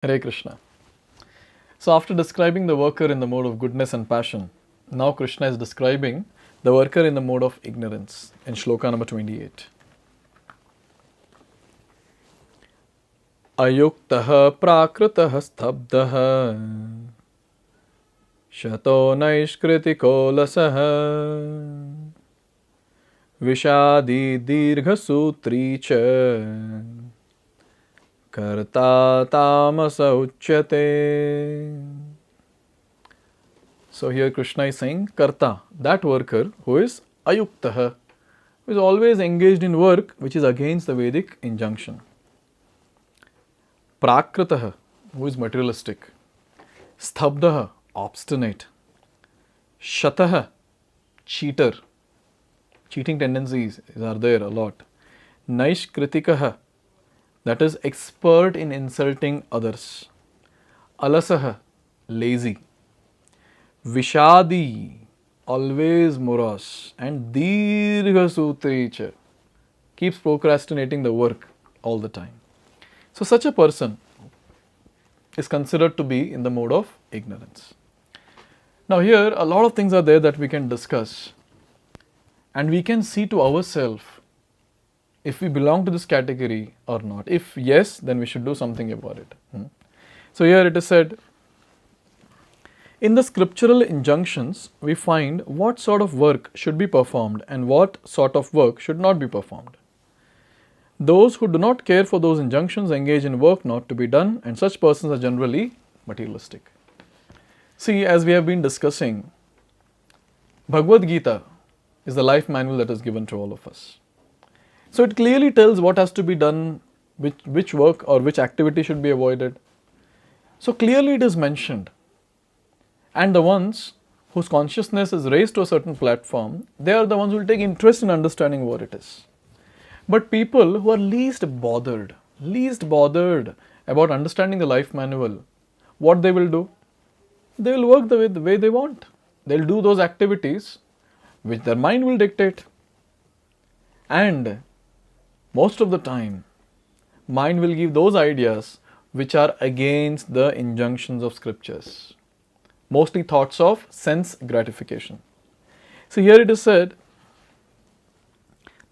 Hare Krishna. So, after describing the worker in the mode of goodness and passion, now Krishna is describing the worker in the mode of ignorance in Shloka number 28. Ayuktaha prakritah stabdaha shato naishkritiko lasaha vishadi dirgha sutri cha karta tamasa uchyate. So here Krishna is saying karta, that worker who is ayuktaha, who is always engaged in work which is against the Vedic injunction. Prakritaha, who is materialistic. Stabdaha, obstinate. Shataha, cheater. Cheating tendencies are there a lot. Naishkritikaha, that is expert in insulting others. Alasaha, lazy. Vishadi, always morose. And dirgha sutricha, keeps procrastinating the work all the time. So such a person is considered to be in the mode of ignorance. Now here a lot of things are there that we can discuss, and we can see to ourselves if we belong to this category or not. If yes, then we should do something about it. So here it is said, in the scriptural injunctions we find what sort of work should be performed and what sort of work should not be performed. Those who do not care for those injunctions engage in work not to be done, and such persons are generally materialistic. See, as we have been discussing, Bhagavad Gita is the life manual that is given to all of us. So it clearly tells what has to be done, which work or which activity should be avoided. So clearly it is mentioned. And the ones whose consciousness is raised to a certain platform, they are the ones who will take interest in understanding what it is. But people who are least bothered about understanding the life manual, what they will do? They will work the way they want. They'll do those activities which their mind will dictate. And most of the time, mind will give those ideas which are against the injunctions of scriptures. Mostly thoughts of sense gratification. So here it is said,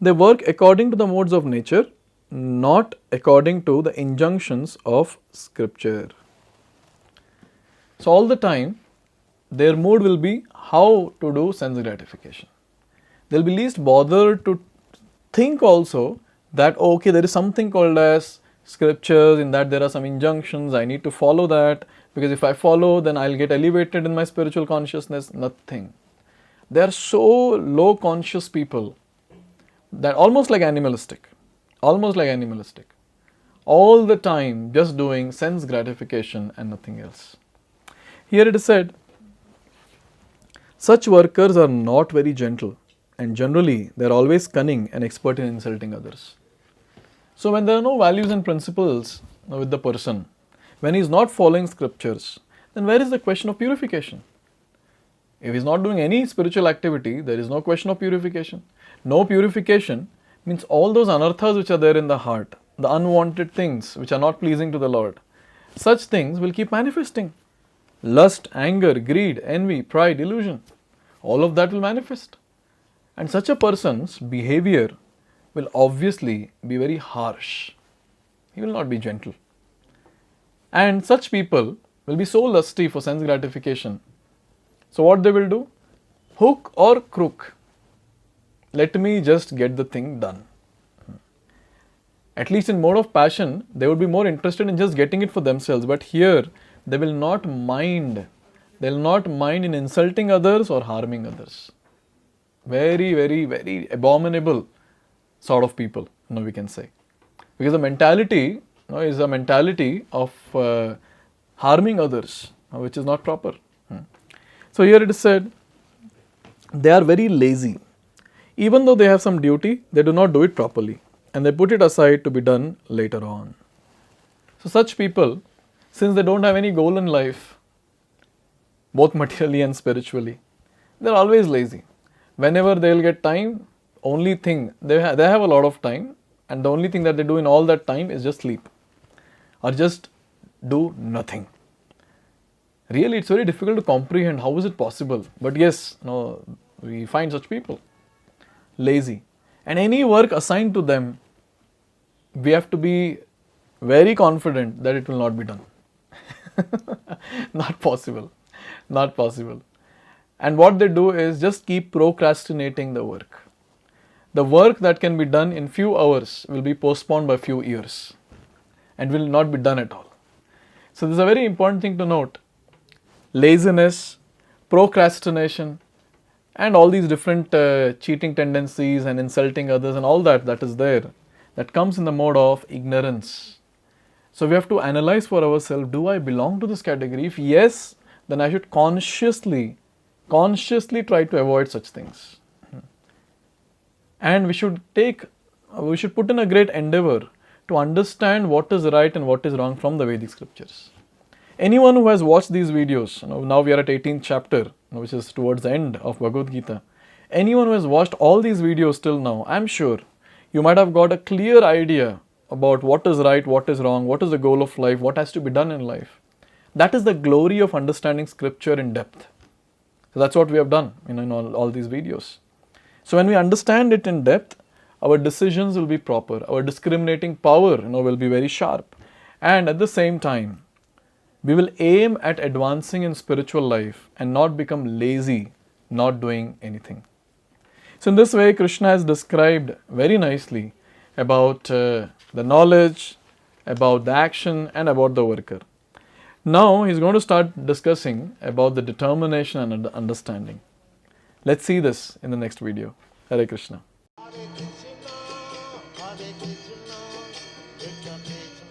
they work according to the modes of nature, not according to the injunctions of scripture. So all the time, their mood will be how to do sense gratification. They'll be least bothered to think also that, okay, there is something called as scriptures, in that there are some injunctions, I need to follow that, because if I follow, then I'll get elevated in my spiritual consciousness. Nothing. They are so low conscious people that almost like animalistic, all the time just doing sense gratification and nothing else. Here it is said, such workers are not very gentle, and generally they are always cunning and expert in insulting others. So when there are no values and principles with the person, when he is not following scriptures, then where is the question of purification? If he is not doing any spiritual activity, there is no question of purification. No purification means all those anarthas which are there in the heart, the unwanted things which are not pleasing to the Lord, such things will keep manifesting. Lust, anger, greed, envy, pride, delusion, all of that will manifest. And such a person's behavior will obviously be very harsh. He will not be gentle. And such people will be so lusty for sense gratification. So what they will do? Hook or crook. Let me just get the thing done. At least in mode of passion, they would be more interested in just getting it for themselves. But here, they will not mind. They will not mind in insulting others or harming others. Very, very, very abominable sort of people, we can say. Because the mentality is a mentality of harming others, which is not proper. So here it is said, they are very lazy. Even though they have some duty, they do not do it properly, and they put it aside to be done later on. So such people, since they don't have any goal in life, both materially and spiritually, they're always lazy. Whenever they'll get time, only thing, they have a lot of time, and the only thing that they do in all that time is just sleep, or just do nothing. Really, it's very difficult to comprehend how is it possible. But yes, no, we find such people lazy. And any work assigned to them, we have to be very confident that it will not be done. Not possible. Not possible. And what they do is just keep procrastinating the work. The work that can be done in few hours will be postponed by few years and will not be done at all. So this is a very important thing to note. Laziness, procrastination, and all these different cheating tendencies and insulting others and all that is there, that comes in the mode of ignorance. So we have to analyze for ourselves, do I belong to this category? If yes, then I should consciously try to avoid such things. And we should put in a great endeavor to understand what is right and what is wrong from the Vedic scriptures. Anyone who has watched these videos, now we are at 18th chapter, which is towards the end of Bhagavad Gita. Anyone who has watched all these videos till now, I am sure you might have got a clear idea about what is right, what is wrong, what is the goal of life, what has to be done in life. That is the glory of understanding scripture in depth. So that's what we have done in all these videos. So when we understand it in depth, our decisions will be proper, our discriminating power will be very sharp, and at the same time, we will aim at advancing in spiritual life and not become lazy, not doing anything. So in this way, Krishna has described very nicely about the knowledge, about the action, and about the worker. Now he's going to start discussing about the determination and understanding. Let's see this in the next video. Hare Krishna. Hare Krishna, Hare Krishna, Krishna Krishna.